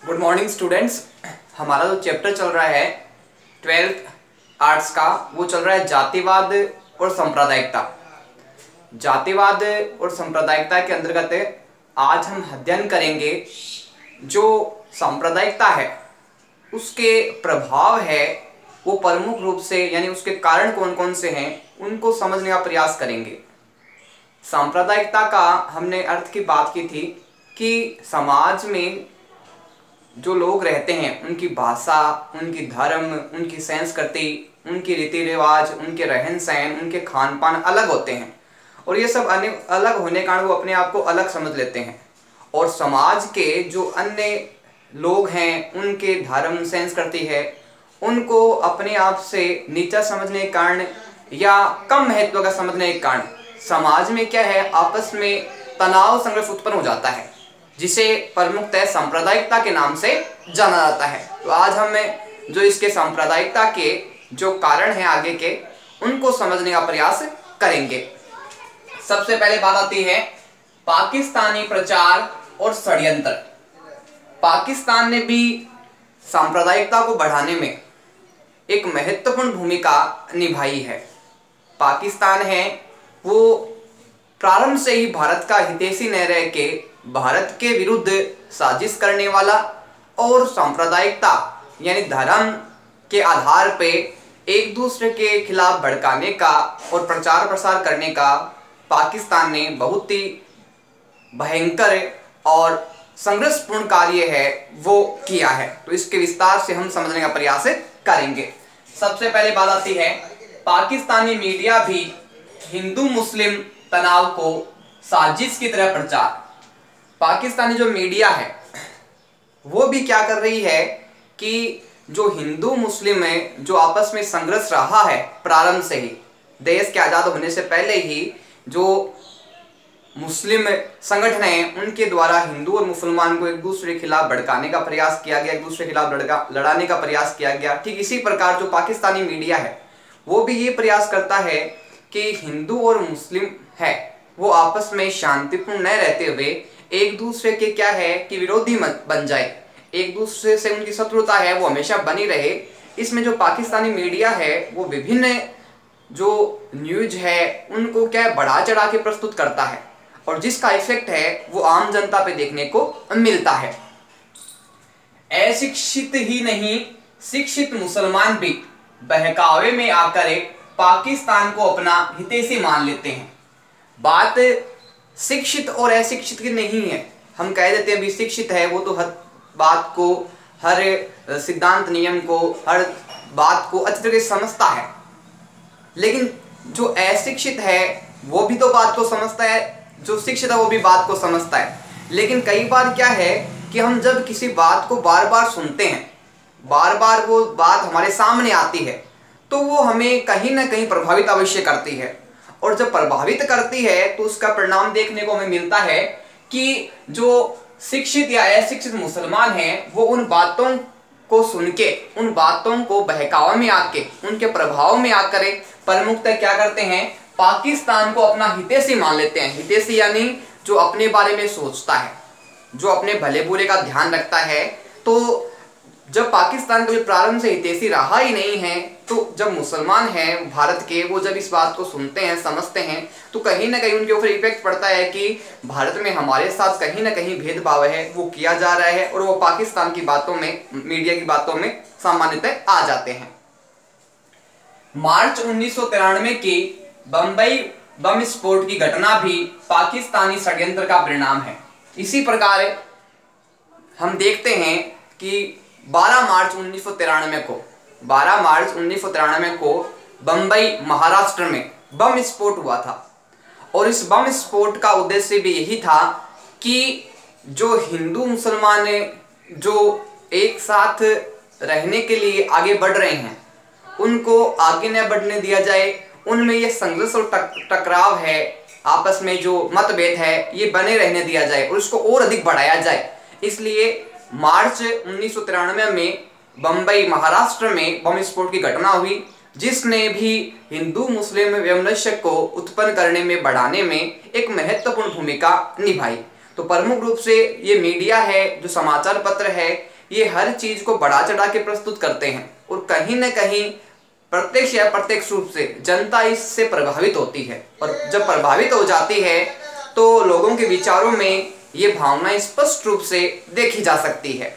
Good morning students. हमारा जो chapter चल रहा है 12th आर्ट्स का, वो चल रहा है जातिवाद और सांप्रदायिकता। जातिवाद और सांप्रदायिकता के अंतर्गत आज हम अध्ययन करेंगे जो सांप्रदायिकता है उसके प्रभाव है वो प्रमुख रूप से, यानी उसके कारण कौन कौन से हैं उनको समझने का प्रयास करेंगे। सांप्रदायिकता का हमने अर्थ की बात की थी कि समाज में जो लोग रहते हैं उनकी भाषा, उनकी धर्म, उनकी संस्कृति, उनकी रीति रिवाज, उनके रहन सहन, उनके खान पान अलग होते हैं और ये सब अलग होने के कारण वो अपने आप को अलग समझ लेते हैं। और समाज के जो अन्य लोग हैं उनके धर्म संस्कृति है उनको अपने आप से नीचा समझने के कारण या कम महत्व का समझने के कारण समाज में क्या है, आपस में तनाव संघर्ष उत्पन्न हो जाता है, जिसे प्रमुखतः सांप्रदायिकता के नाम से जाना जाता है। तो आज हम जो इसके सांप्रदायिकता के जो कारण हैं आगे के, उनको समझने का प्रयास करेंगे। सबसे पहले बात आती है पाकिस्तानी प्रचार और षड्यंत्र। पाकिस्तान ने भी सांप्रदायिकता को बढ़ाने में एक महत्वपूर्ण भूमिका निभाई है। पाकिस्तान है वो प्रारंभ से ही भारत का हितैषी न रह के भारत के विरुद्ध साजिश करने वाला और सांप्रदायिकता यानी धर्म के आधार पे एक दूसरे के खिलाफ भड़काने का और प्रचार प्रसार करने का पाकिस्तान ने बहुत ही भयंकर और संघर्षपूर्ण कार्य है वो किया है। तो इसके विस्तार से हम समझने का प्रयास करेंगे। सबसे पहले बात आती है पाकिस्तानी मीडिया भी हिंदू मुस्लिम तनाव को साजिश की तरह प्रचार। पाकिस्तानी जो मीडिया है वो भी क्या कर रही है कि जो हिंदू मुस्लिम है जो आपस में संघर्ष रहा है प्रारंभ से ही, देश के आज़ाद होने से पहले ही जो मुस्लिम संगठन हैं उनके द्वारा हिंदू और मुसलमान को एक दूसरे के खिलाफ भड़काने का प्रयास किया गया, एक दूसरे के खिलाफ लड़ाने का प्रयास किया गया। ठीक इसी प्रकार जो पाकिस्तानी मीडिया है वो भी ये प्रयास करता है कि हिंदू और मुस्लिम है वो आपस में शांतिपूर्ण न रहते हुए एक दूसरे के क्या है कि विरोधी बन जाए, एक दूसरे से उनकी शत्रुता है वो हमेशा बनी रहे। इसमें जो पाकिस्तानी मीडिया है वो विभिन्न जो न्यूज है उनको क्या बढ़ा चढ़ा के प्रस्तुत करता है और जिसका इफेक्ट है वो आम जनता पे देखने को मिलता है। अशिक्षित ही नहीं शिक्षित मुसलमान भी बहकावे में आकर पाकिस्तान को अपना हितैषी मान लेते हैं। बात शिक्षित और अशिक्षित की नहीं है, हम कह देते हैं भी शिक्षित है वो तो हर बात को, हर सिद्धांत नियम को, हर बात को अच्छी तरह से समझता है, लेकिन जो अशिक्षित है वो भी तो बात को समझता है, जो शिक्षित है वो भी बात को समझता है। लेकिन कई बार क्या है कि हम जब किसी बात को बार बार सुनते हैं, बार बार वो बात हमारे सामने आती है तो वो हमें कहीं ना कहीं प्रभावित अवश्य करती है और जब प्रभावित करती है तो उसका परिणाम देखने को हमें मिलता है कि जो शिक्षित या अशिक्षित मुसलमान हैं वो उन बातों को सुन के, उन बातों को बहकावे में आके, उनके प्रभाव में आकर प्रमुखतः क्या करते हैं, पाकिस्तान को अपना हितैषी मान लेते हैं। हितैषी यानी जो अपने बारे में सोचता है, जो अपने भले बुरे का ध्यान रखता है। तो जब पाकिस्तान कभी प्रारंभ से हितैषी रहा ही नहीं है तो जब मुसलमान हैं भारत के वो जब इस बात को सुनते हैं, समझते हैं तो कहीं ना कहीं उनके ऊपर इफेक्ट पड़ता है कि भारत में हमारे साथ कहीं ना कहीं भेदभाव है वो किया जा रहा है और वो पाकिस्तान की बातों में, मीडिया की बातों में सामान्यतः आ जाते हैं। मार्च 1993 की बंबई बम विस्फोट की घटना भी पाकिस्तानी षड्यंत्र का परिणाम है। इसी प्रकार हम देखते हैं कि 12 मार्च 1993 को बंबई महाराष्ट्र में बम विस्फोट हुआ था और इस बम विस्फोट का उद्देश्य भी यही था कि जो हिंदू मुसलमान जो एक साथ रहने के लिए आगे बढ़ रहे हैं उनको आगे न बढ़ने दिया जाए, उनमें ये संघर्ष और टकराव है, आपस में जो मतभेद है ये बने रहने दिया जाए और उसको और अधिक बढ़ाया जाए। इसलिए मार्च 1993 में बंबई महाराष्ट्र में बम विस्फोट की घटना हुई जिसने भी हिंदू मुस्लिम वैमनस्य को उत्पन्न करने में, बढ़ाने में एक महत्वपूर्ण भूमिका निभाई। तो प्रमुख रूप से ये मीडिया है, जो समाचार पत्र है, ये हर चीज को बढ़ा चढ़ा के प्रस्तुत करते हैं और कहीं न कहीं प्रत्यक्ष या प्रत्यक्ष रूप से जनता इससे प्रभावित होती है। और जब प्रभावित हो जाती है तो लोगों के विचारों में ये भावना स्पष्ट रूप से देखी जा सकती है।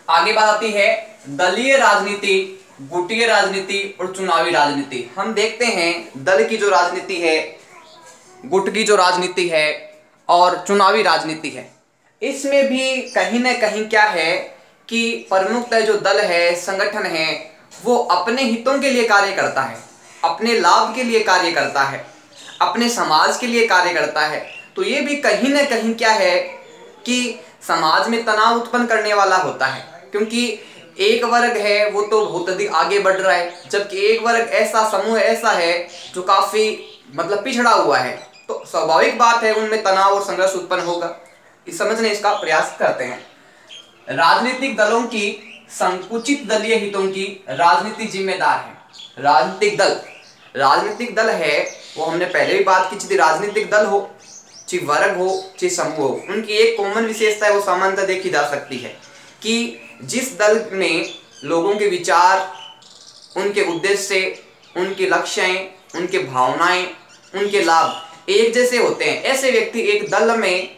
आगे बात आती है दलीय राजनीति, गुटीय राजनीति और चुनावी राजनीति। हम देखते हैं दल की जो राजनीति है, गुट की जो राजनीति है और चुनावी राजनीति है, इसमें भी कहीं ना कहीं क्या है कि प्रमुखतः जो दल है, संगठन है, वो अपने हितों के लिए कार्य करता है, अपने लाभ के लिए कार्य करता है, अपने समाज के लिए कार्य करता है। तो ये भी कहीं ना कहीं क्या है कि समाज में तनाव उत्पन्न करने वाला होता है, क्योंकि एक वर्ग है वो तो बहुत अधिक आगे बढ़ रहा है, जबकि एक वर्ग ऐसा, समूह ऐसा है जो काफी मतलब पिछड़ा हुआ है। तो स्वाभाविक बात है उनमें तनाव और संघर्ष उत्पन्न होगा। इस समझने इसका प्रयास करते हैं। राजनीतिक दलों की संकुचित दलीय हितों की राजनीति जिम्मेदार है। राजनीतिक दल है वो हमने पहले भी बात की थी, राजनीतिक दल हो चाहे वर्ग हो चाहे समूह हो, उनकी एक कॉमन विशेषता है, वो समानता देखी जा सकती है कि जिस दल में लोगों के विचार, उनके उद्देश्य, उनके लक्ष्य, उनके भावनाएं, उनके लाभ एक जैसे होते हैं, ऐसे व्यक्ति एक दल में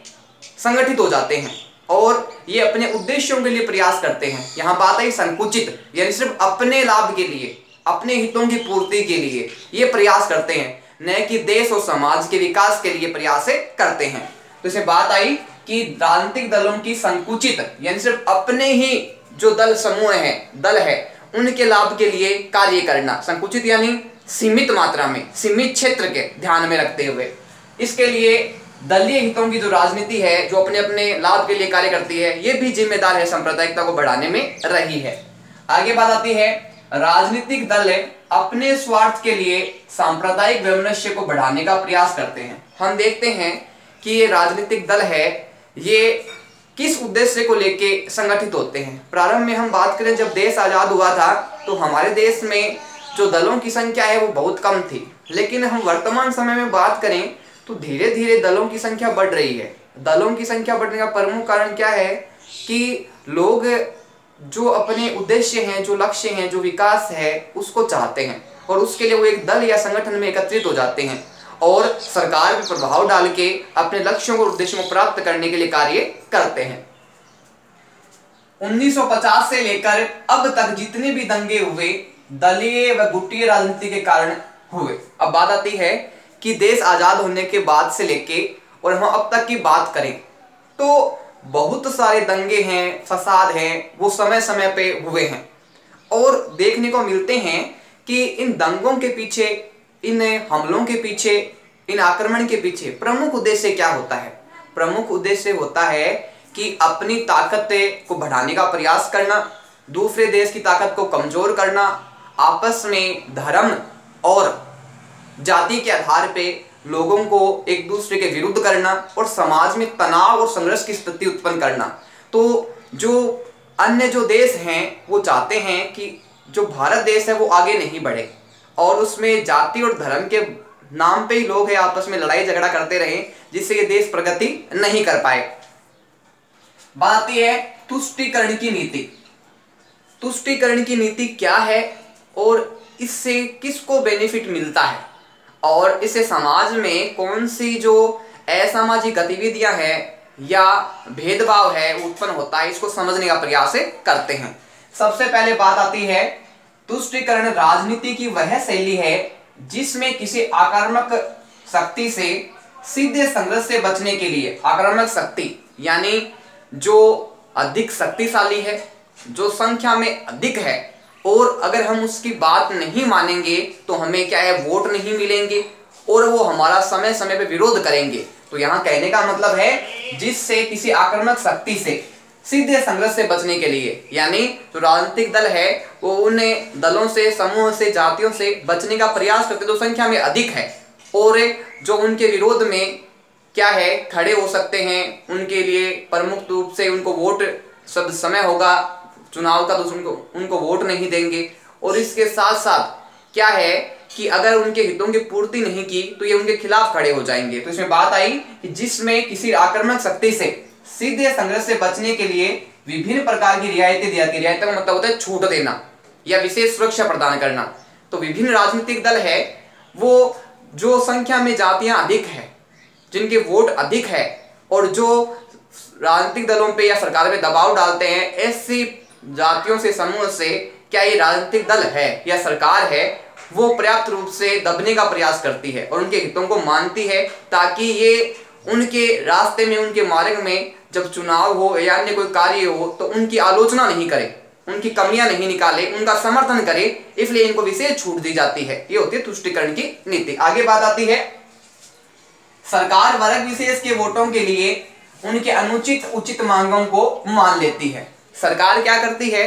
संगठित हो जाते हैं और ये अपने उद्देश्यों के लिए प्रयास करते हैं। यहाँ बात आई संकुचित, यानी सिर्फ अपने लाभ के लिए, अपने हितों की पूर्ति के लिए ये प्रयास करते हैं, न कि देश और समाज के विकास के लिए प्रयास करते हैं। तो इसमें बात आई कि राजनीतिक दलों की संकुचित, यानी सिर्फ अपने ही जो दल समूह है, दल है, उनके लाभ के लिए कार्य करना। संकुचित यानी सीमित मात्रा में, सीमित क्षेत्र के ध्यान में रखते हुए। इसके लिए दलीय हितों की जो राजनीति है, जो अपने अपने लाभ के लिए कार्य करती है, ये भी जिम्मेदार है सांप्रदायिकता को बढ़ाने में रही है। आगे बात आती है राजनीतिक दल अपने स्वार्थ के लिए सांप्रदायिक वैमनस्य को बढ़ाने का प्रयास करते हैं। हम देखते हैं कि ये राजनीतिक दल है, ये किस उद्देश्य को लेके संगठित होते हैं। प्रारंभ में हम बात करें, जब देश आजाद हुआ था तो हमारे देश में जो दलों की संख्या है वो बहुत कम थी, लेकिन हम वर्तमान समय में बात करें तो धीरे धीरे दलों की संख्या बढ़ रही है। दलों की संख्या बढ़ने का प्रमुख कारण क्या है कि लोग जो अपने उद्देश्य हैं, जो लक्ष्य हैं, जो विकास है, उसको चाहते हैं और उसके लिए वो एक दल या संगठन में एकत्रित हो जाते हैं और सरकार पर प्रभाव डाल के अपने लक्ष्यों और उद्देश्यों को प्राप्त करने के लिए कार्य करते हैं। 1950 से लेकर अब तक जितने भी दंगे हुए दलीय व गुटीय राजनीति के कारण हुए। अब बात आती है कि देश आजाद होने के बाद से लेके और हम अब तक की बात करें तो बहुत सारे दंगे हैं, फसाद हैं, वो समय समय पे हुए हैं और देखने को मिलते हैं कि इन दंगों के पीछे, इन हमलों के पीछे, इन आक्रमण के पीछे प्रमुख उद्देश्य क्या होता है? प्रमुख उद्देश्य होता है कि अपनी ताकत को बढ़ाने का प्रयास करना, दूसरे देश की ताकत को कमजोर करना, आपस में धर्म और जाति के आधार पे लोगों को एक दूसरे के विरुद्ध करना और समाज में तनाव और संघर्ष की स्थिति उत्पन्न करना। तो जो अन्य जो देश हैं वो चाहते हैं कि जो भारत देश है वो आगे नहीं बढ़े और उसमें जाति और धर्म के नाम पे ही लोग हैं आपस में लड़ाई झगड़ा करते रहे, जिससे ये देश प्रगति नहीं कर पाए। बात आती है तुष्टीकरण की नीति। तुष्टीकरण की नीति क्या है और इससे किसको बेनिफिट मिलता है और इससे समाज में कौन सी जो असामाजिक गतिविधियां हैं या भेदभाव है उत्पन्न होता है, इसको समझने का प्रयास करते हैं। सबसे पहले बात आती है तुष्टीकरण राजनीति की वह शैली है जिसमें किसी आक्रामक शक्ति से सीधे संघर्ष से बचने के लिए, आक्रामक शक्ति यानी जो अधिक शक्तिशाली है, जो संख्या में अधिक है और अगर हम उसकी बात नहीं मानेंगे तो हमें क्या है, वोट नहीं मिलेंगे और वो हमारा समय समय पे विरोध करेंगे। तो यहाँ कहने का मतलब है जिससे किसी आक्रामक शक्ति से सीधे संघर्ष से बचने के लिए, यानी जो राजनीतिक दल है वो उन दलों से, समूह से, जातियों से बचने का प्रयास करते जो संख्या में अधिक है और जो उनके विरोध में क्या है खड़े हो सकते हैं, उनके लिए प्रमुख रूप से उनको वोट शब्द समय होगा चुनाव का तो उनको वोट नहीं देंगे और इसके साथ साथ क्या है कि अगर उनके हितों की पूर्ति नहीं की तो ये उनके खिलाफ खड़े हो जाएंगे। तो इसमें बात आई कि जिसमें किसी आक्रामक शक्ति से सीधे संघर्ष से बचने के लिए विभिन्न प्रकार की रियायतें दी जाती है। रियायतों का मतलब होता है छूट देना या विशेष सुरक्षा प्रदान करना। तो विभिन्न राजनीतिक दल है वो जो संख्या में जातियां अधिक है, जिनके वोट अधिक है और जो राजनीतिक दलों पे या सरकार पे दबाव डालते हैं, ऐसी जातियों से समूह से क्या ये राजनीतिक दल है या सरकार है वो पर्याप्त रूप से दबने का प्रयास करती है और उनके हितों को मानती है, ताकि ये उनके रास्ते में, उनके मार्ग में जब चुनाव हो या अन्य कोई कार्य हो तो उनकी आलोचना नहीं करे, उनकी कमियां नहीं निकाले, उनका समर्थन करे, इसलिए इनको विशेष छूट दी जाती है। ये होती है तुष्टिकरण की नीति। आगे बात आती है, सरकार वर्ग विशेष के वोटों के लिए उनके अनुचित उचित मांगों को मान लेती है। सरकार क्या करती है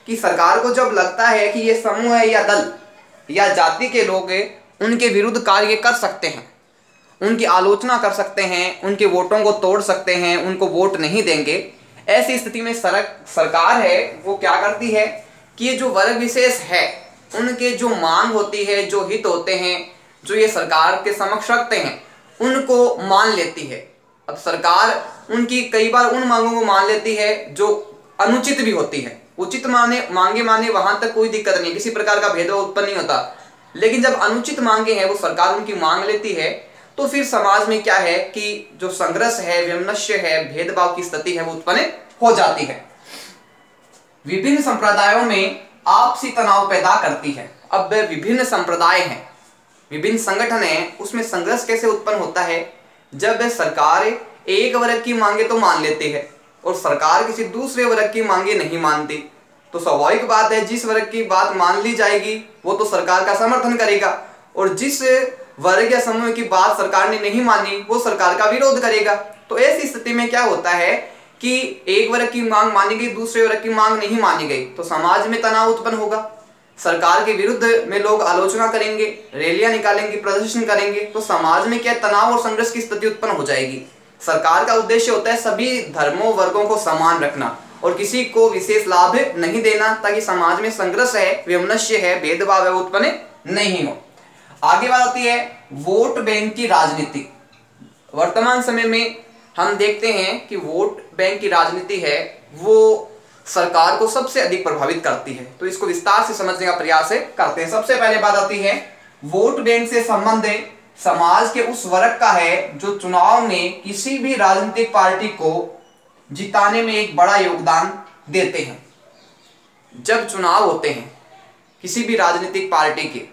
कि सरकार को जब लगता है कि ये समूह है या दल या जाति के लोग उनके विरुद्ध कार्य कर सकते हैं, उनकी आलोचना कर सकते हैं, उनके वोटों को तोड़ सकते हैं, उनको वोट नहीं देंगे, ऐसी स्थिति में सरकार है वो क्या करती है कि ये जो वर्ग विशेष है उनके जो मांग होती है, जो हित होते हैं, जो ये सरकार के समक्ष रखते हैं, उनको मान लेती है। अब सरकार उनकी कई बार उन मांगों को मान लेती है जो अनुचित भी होती है। उचित मांगे माने वहां तक कोई दिक्कत नहीं, किसी प्रकार का भेदभाव उत्पन्न नहीं होता, लेकिन जब अनुचित मांगे हैं वो सरकार उनकी मांग लेती है तो फिर समाज में क्या है कि जो संघर्ष है, वैमनस्य है, भेदभाव की स्थिति है वो उत्पन्न हो जाती है। विभिन्न संप्रदायों में आपसी तनाव पैदा करती है। अब विभिन्न संप्रदाय हैं, विभिन्न संगठन हैं, उसमें संघर्ष कैसे उत्पन्न होता है? जब सरकार एक वर्ग की मांगे तो मान लेती है और सरकार किसी दूसरे वर्ग की मांगे नहीं मानती, तो स्वाभाविक बात है जिस वर्ग की बात मान ली जाएगी वो तो सरकार का समर्थन करेगा और जिस वर्ग या समूह की बात सरकार ने नहीं मानी वो सरकार का विरोध करेगा। तो ऐसी स्थिति में क्या होता है कि एक वर्ग की मांग मानी गई, दूसरे वर्ग की मांग नहीं मानी गई, तो समाज में तनाव उत्पन्न होगा, सरकार के विरुद्ध में लोग आलोचना करेंगे, रैलियां निकालेंगे, प्रदर्शन करेंगे, तो समाज में क्या तनाव और संघर्ष की स्थिति उत्पन्न हो जाएगी। सरकार का उद्देश्य होता है सभी धर्मों वर्गों को समान रखना और किसी को विशेष लाभ नहीं देना, ताकि समाज में संघर्ष है, वैमनस्य है, भेदभाव है उत्पन्न नहीं हो। आगे बात आती है वोट बैंक की राजनीति। वर्तमान समय में हम देखते हैं कि वोट बैंक की राजनीति है वो सरकार को सबसे अधिक प्रभावित करती है, तो इसको विस्तार से समझने का प्रयास करते हैं। सबसे पहले बात आती है वोट बैंक से संबंध समाज के उस वर्ग का है जो चुनाव में किसी भी राजनीतिक पार्टी को जिताने में एक बड़ा योगदान देते हैं। जब चुनाव होते हैं किसी भी राजनीतिक पार्टी के,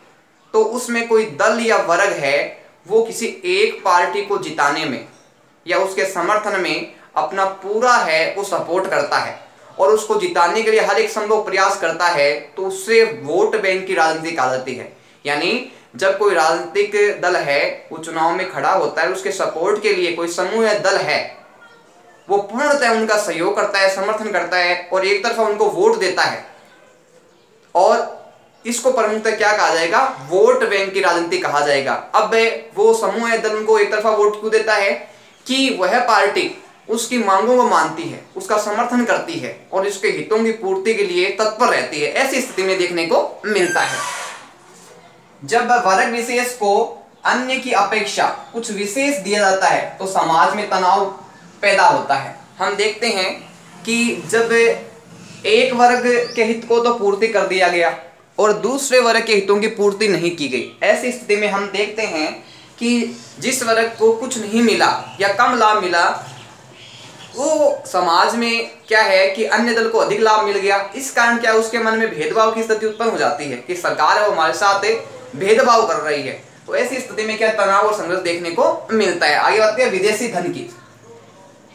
तो उसमें कोई दल या वर्ग है वो किसी एक पार्टी को जिताने में या उसके समर्थन में अपना पूरा है वो सपोर्ट करता है और उसको जिताने के लिए हर एक संभव प्रयास करता है, तो उससे वोट बैंक की राजनीति कहा जाती है। यानी जब कोई राजनीतिक दल है वो चुनाव में खड़ा होता है, उसके सपोर्ट के लिए कोई समूह या दल है वो पूर्णतः उनका सहयोग करता है, समर्थन करता है और एक तरफा उनको वोट देता है, और इसको प्रमुखतः क्या कहा जाएगा? वोट बैंक की राजनीति कहा जाएगा। अब वो समूह या दल उनको एक तरफा वोट क्यों देता है कि वह पार्टी उसकी मांगों को मानती है, उसका समर्थन करती है और उसके हितों की पूर्ति के लिए तत्पर रहती है। ऐसी स्थिति में देखने को मिलता है। जब वर्ग विशेष को अन्य की अपेक्षा कुछ विशेष दिया जाता है तो समाज में तनाव पैदा होता है। हम देखते हैं कि जब एक वर्ग के हित को तो पूर्ति कर दिया गया और दूसरे वर्ग के हितों की पूर्ति नहीं की गई, ऐसी स्थिति में हम देखते हैं कि जिस वर्ग को कुछ नहीं मिला या कम लाभ मिला, वो समाज में क्या है कि अन्य दल को अधिक लाभ मिल गया। इस कारण क्या उसके मन में भेदभाव की स्थिति उत्पन्न हो जाती है कि सरकार है वो हमारे साथ भेदभाव कर रही है। तो ऐसी स्थिति में क्या तनाव और संघर्ष देखने को मिलता है। आगे बात करें विदेशी धन की।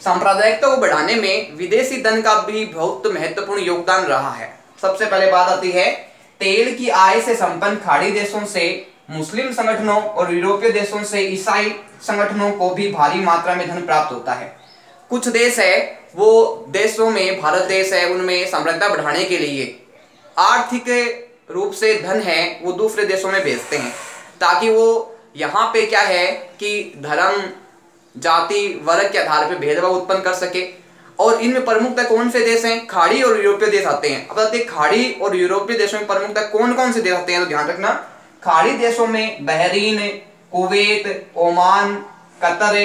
सांप्रदायिकता को बढ़ाने में विदेशी धन का भी बहुत महत्वपूर्ण योगदान रहा है। सबसे पहले बात आती है तेल की आय से संपन्न खाड़ी देशों से मुस्लिम संगठनों और यूरोपीय देशों से ईसाई संगठनों को भी भारी मात्रा में धन प्राप्त होता है। कुछ देश है वो देशों में, भारत देश है, उनमें साम्राज्यता बढ़ाने के लिए आर्थिक रूप से धन है वो दूसरे देशों में भेजते हैं, ताकि वो यहाँ पे क्या है कि धर्म, जाति, वर्ग के आधार पर भेदभाव उत्पन्न कर सके। और इनमें प्रमुखतः कौन से देश हैं? खाड़ी और यूरोपीय देश आते हैं। अब बताते हैं खाड़ी और यूरोपीय देशों में प्रमुखतः कौन कौन से देश आते हैं, तो ध्यान रखना। खाड़ी देशों में Bahrain, Kuwait, Oman, Qatar,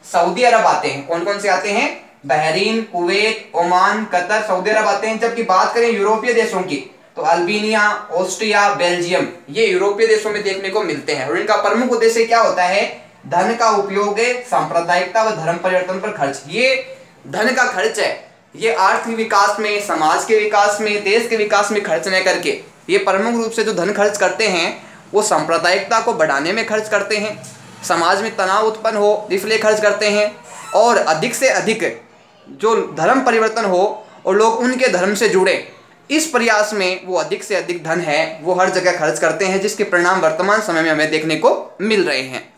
Saudi Arabia आते हैं। कौन कौन से आते हैं? Bahrain, Kuwait, Oman, Qatar, Saudi Arabia आते हैं। जबकि बात करें यूरोपीय देशों की तो अल्बानिया, ऑस्ट्रिया, बेल्जियम ये यूरोपीय देशों में देखने को मिलते हैं। और इनका प्रमुख उद्देश्य क्या होता है? धन का उपयोग सांप्रदायिकता व धर्म परिवर्तन पर खर्च। ये धन का खर्च है, ये आर्थिक विकास में, समाज के विकास में, देश के विकास में खर्च न करके ये प्रमुख रूप से जो धन खर्च करते हैं वो सांप्रदायिकता को बढ़ाने में खर्च करते हैं, समाज में तनाव उत्पन्न हो इसलिए खर्च करते हैं, और अधिक से अधिक जो धर्म परिवर्तन हो और लोग उनके धर्म से जुड़े, इस प्रयास में वो अधिक से अधिक धन है वो हर जगह खर्च करते हैं, जिसके परिणाम वर्तमान समय में हमें देखने को मिल रहे हैं।